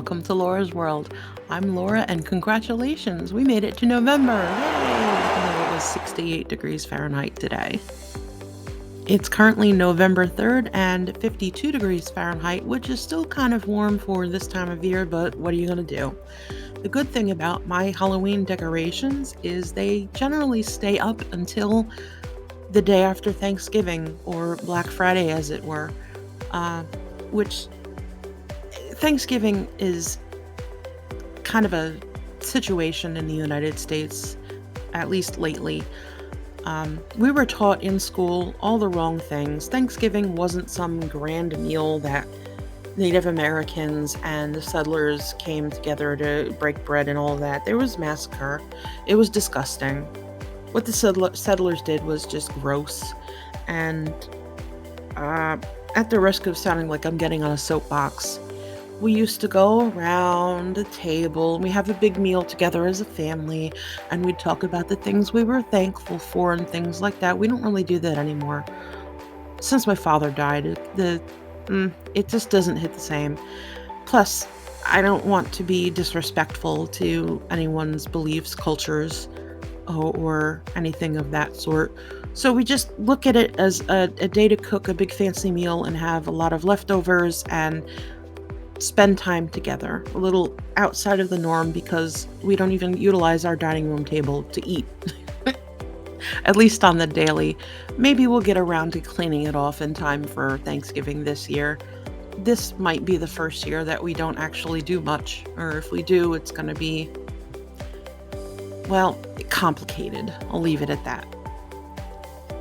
welcome to Laura's World. I'm Laura, and congratulations, we made it to November! Yay! Even though it was 68 degrees Fahrenheit today. It's currently November 3rd and 52 degrees Fahrenheit, which is still kind of warm for this time of year, but what are you going to do? The good thing about my Halloween decorations is they generally stay up until the day after Thanksgiving, or Black Friday as it were, which Thanksgiving is kind of a situation in the United States, at least lately. We were taught in school all the wrong things. Thanksgiving wasn't some grand meal that Native Americans and the settlers came together to break bread and all that. There was massacre. It was disgusting. What the settlers did was just gross. And at the risk of sounding like I'm getting on a soapbox, we used to go around the table and we have a big meal together as a family, and we'd talk about the things we were thankful for and things like that. We don't really do that anymore. Since my father died, it just doesn't hit the same. Plus, I don't want to be disrespectful to anyone's beliefs, cultures, or anything of that sort. So we just look at it as a day to cook a big fancy meal and have a lot of leftovers and spend time together, a little outside of the norm, because we don't even utilize our dining room table to eat. At least on the daily. Maybe we'll get around to cleaning it off in time for Thanksgiving this year. This might be the first year that we don't actually do much, or if we do, it's going to be, well, complicated. I'll leave it at that.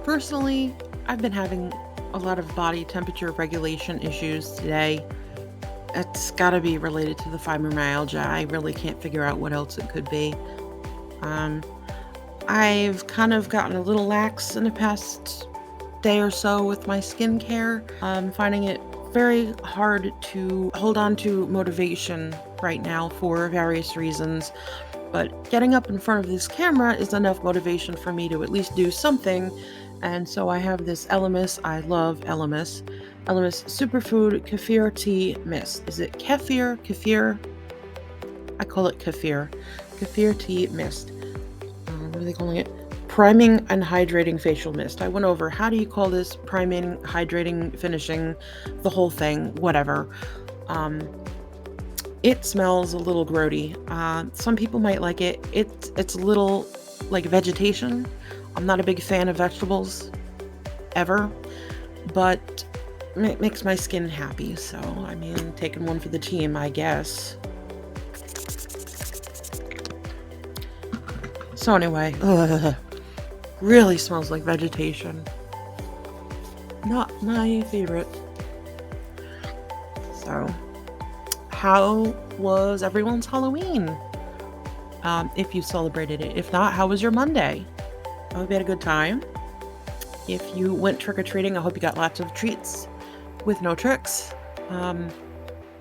Personally, I've been having a lot of body temperature regulation issues today. It's got to be related to the fibromyalgia. I really can't figure out what else it could be. I've kind of gotten a little lax in the past day or so with my skincare. I'm finding it very hard to hold on to motivation right now for various reasons. But getting up in front of this camera is enough motivation for me to at least do something. And so I have this Elemis. I love Elemis. Elemis Superfood Kefir Tea Mist. Is it kefir? I call it kefir. Kefir Tea Mist. What are they calling it? Priming and Hydrating Facial Mist. I went over, how do you call this? Priming, hydrating, finishing, the whole thing, whatever. It smells a little grody. Some people might like it. It's a little like vegetation. I'm not a big fan of vegetables, ever. But it makes my skin happy, so I mean, taking one for the team, I guess. So anyway, really smells like vegetation. Not my favorite. So, how was everyone's Halloween? If you celebrated it. If not, how was your Monday? I hope you had a good time. If you went trick-or-treating, I hope you got lots of treats with no tricks.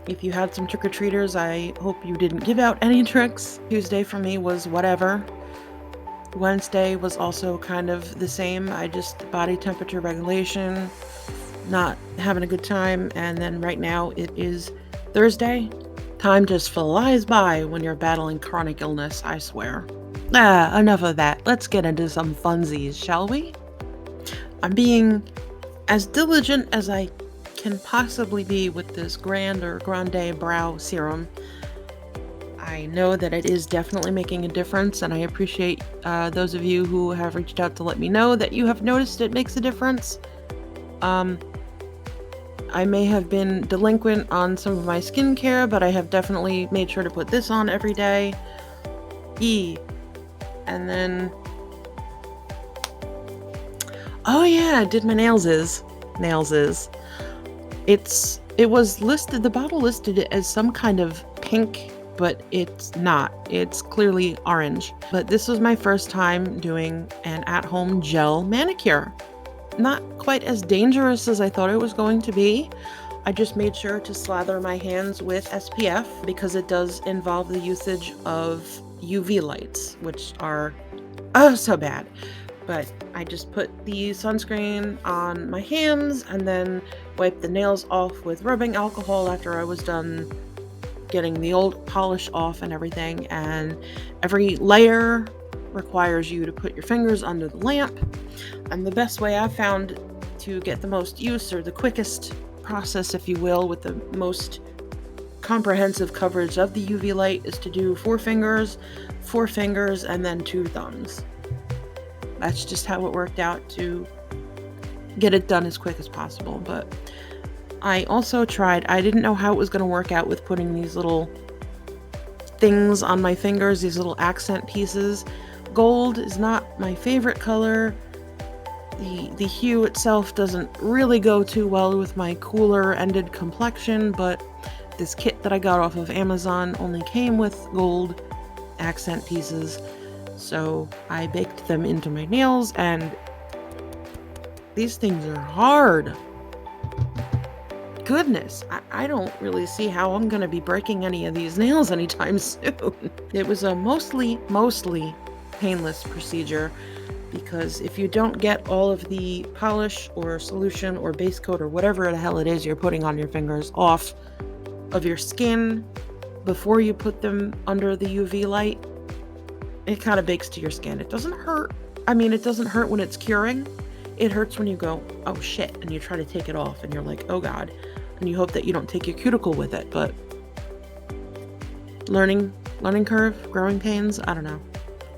If you had some trick-or-treaters, I hope you didn't give out any tricks. Tuesday for me was whatever. Wednesday was also kind of the same. I just body temperature regulation, not having a good time. And then right now it is Thursday. Time just flies by when you're battling chronic illness, I swear. Enough of that. Let's get into some funsies, shall we? I'm being as diligent as I can possibly be with this Grande Brow Serum. I know that it is definitely making a difference, and I appreciate those of you who have reached out to let me know that you have noticed it makes a difference. I may have been delinquent on some of my skincare, but I have definitely made sure to put this on every day. And then, oh yeah, I did my nails. It was listed, the bottle listed it as some kind of pink, but it's not. It's clearly orange. But this was my first time doing an at-home gel manicure. Not quite as dangerous as I thought it was going to be. I just made sure to slather my hands with SPF because it does involve the usage of UV lights, which are oh so bad. But I just put the sunscreen on my hands and then wiped the nails off with rubbing alcohol after I was done getting the old polish off and everything, and every layer requires you to put your fingers under the lamp. And the best way I've found to get the most use, or the quickest process, if you will, with the most comprehensive coverage of the UV light, is to do 4 fingers, and then 2 thumbs. That's just how it worked out to get it done as quick as possible. But I also tried, I didn't know how it was going to work out with putting these little things on my fingers, these little accent pieces. Gold is not my favorite color. The hue itself doesn't really go too well with my cooler ended complexion, but this kit that I got off of Amazon only came with gold accent pieces, so I baked them into my nails, and these things are hard. Goodness, I don't really see how I'm gonna be breaking any of these nails anytime soon. It was a mostly painless procedure, because if you don't get all of the polish or solution or base coat or whatever the hell it is you're putting on your fingers off of your skin before you put them under the UV light, it kind of bakes to your skin. It doesn't hurt. I mean, it doesn't hurt when it's curing. It hurts when you go, oh shit, and you try to take it off and you're like, oh god, and you hope that you don't take your cuticle with it. But learning curve, growing pains, I don't know.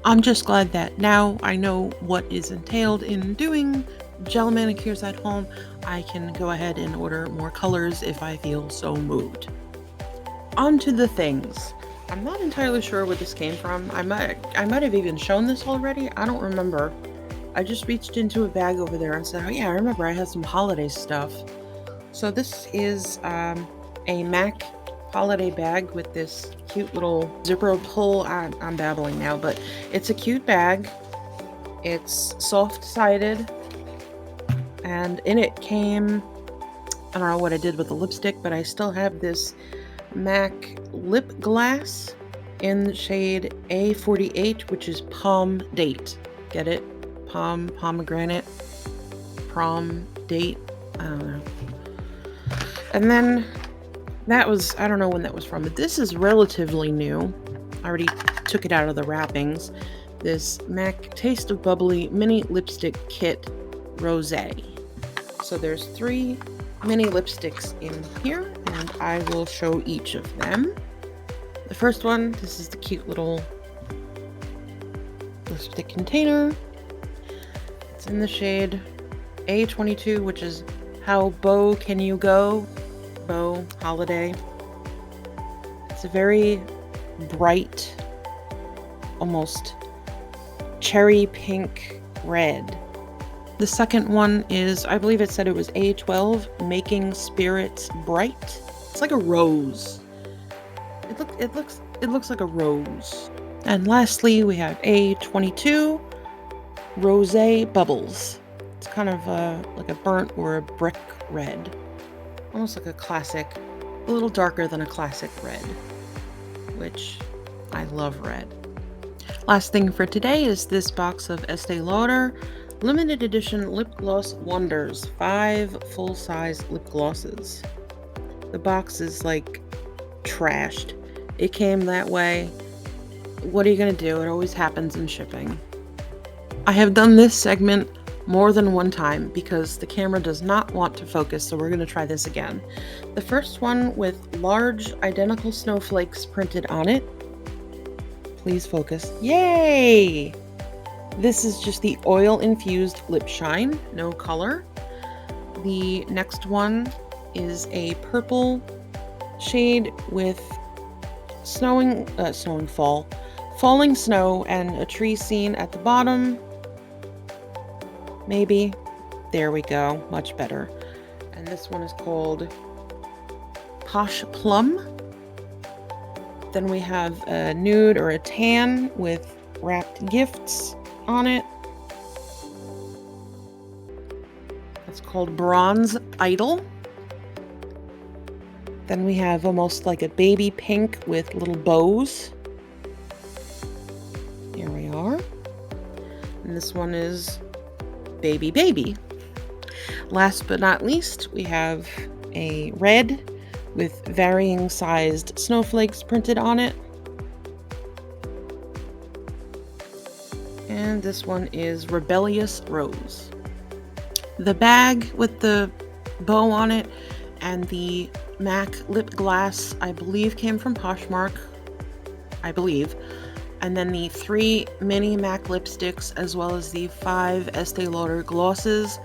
I'm just glad that now I know what is entailed in doing gel manicures at home. I can go ahead and order more colors if I feel so moved. On to the things. I'm not entirely sure where this came from. I might have even shown this already. I don't remember. I just reached into a bag over there and said, oh yeah, I remember I had some holiday stuff. So this is a MAC holiday bag with this cute little zipper pull. I'm babbling now, but it's a cute bag. It's soft-sided, and in it came, I don't know what I did with the lipstick, but I still have this MAC lip gloss in the shade A48, which is Palm Date. Get it? Pomegranate, prom date. I don't know. And then that was, I don't know when that was from, but this is relatively new. I already took it out of the wrappings. This MAC Taste of Bubbly Mini Lipstick Kit Rosé. So there's 3 mini lipsticks in here, and I will show each of them. The first one, this is the cute little lipstick container. It's in the shade A22, which is How Bow Can You Go? Bow Holiday. It's a very bright, almost cherry pink red. The second one is, I believe it said it was A12, Making Spirits Bright. It's like a rose. It looks like a rose. And lastly, we have A22, Rosé Bubbles. It's kind of like a burnt or a brick red. Almost like a classic, a little darker than a classic red, which I love red. Last thing for today is this box of Estee Lauder limited edition lip gloss wonders, 5 full-size lip glosses. The box is like trashed. It came that way. What are you gonna do? It always happens in shipping. I have done this segment more than one time because the camera does not want to focus, so we're going to try this again. The first one with large identical snowflakes printed on it. Please focus. Yay! This is just the oil infused lip shine, no color. The next one is a purple shade with falling snow and a tree scene at the bottom. Maybe. There we go. Much better. And this one is called Posh Plum. Then we have a nude or a tan with wrapped gifts on it. It's called Bronze Idol. Then we have almost like a baby pink with little bows. Here we are. And this one is Baby. Last but not least, we have a red with varying sized snowflakes printed on it. And this one is Rebellious Rose. The bag with the bow on it and the MAC lip gloss, I believe, came from Poshmark. I believe. And then the 3 mini MAC lipsticks, as well as the 5 Estee Lauder glosses,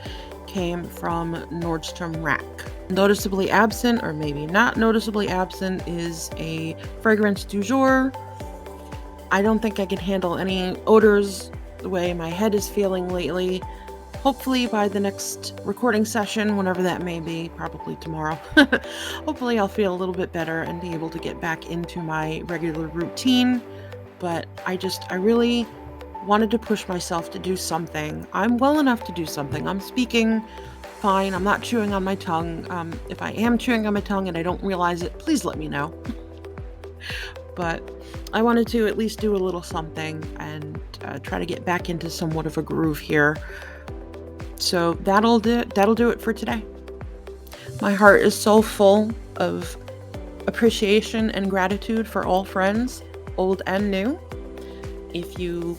came from Nordstrom Rack. Noticeably absent, or maybe not noticeably absent, is a fragrance du jour. I don't think I can handle any odors the way my head is feeling lately. Hopefully by the next recording session, whenever that may be, probably tomorrow, hopefully I'll feel a little bit better and be able to get back into my regular routine. But I really wanted to push myself to do something. I'm well enough to do something. I'm speaking fine. I'm not chewing on my tongue. If I am chewing on my tongue and I don't realize it, please let me know. But I wanted to at least do a little something and try to get back into somewhat of a groove here. So that'll do it for today. My heart is so full of appreciation and gratitude for all friends, old and new. If you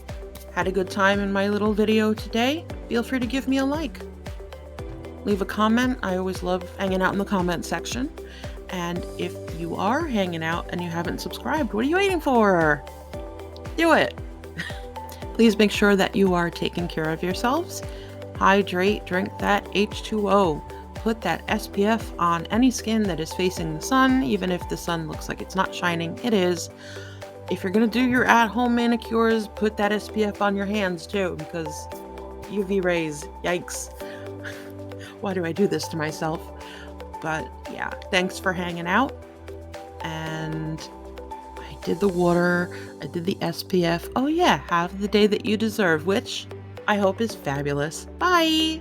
had a good time in my little video today, feel free to give me a like. Leave a comment. I always love hanging out in the comment section. And if you are hanging out and you haven't subscribed, what are you waiting for? Do it. Please make sure that you are taking care of yourselves. Hydrate, drink that H2O. Put that SPF on any skin that is facing the sun, even if the sun looks like it's not shining. It is. If you're going to do your at-home manicures, put that SPF on your hands too, because UV rays, yikes. Why do I do this to myself? But yeah, thanks for hanging out. And I did the water, I did the SPF. Oh yeah, have the day that you deserve, which I hope is fabulous. Bye!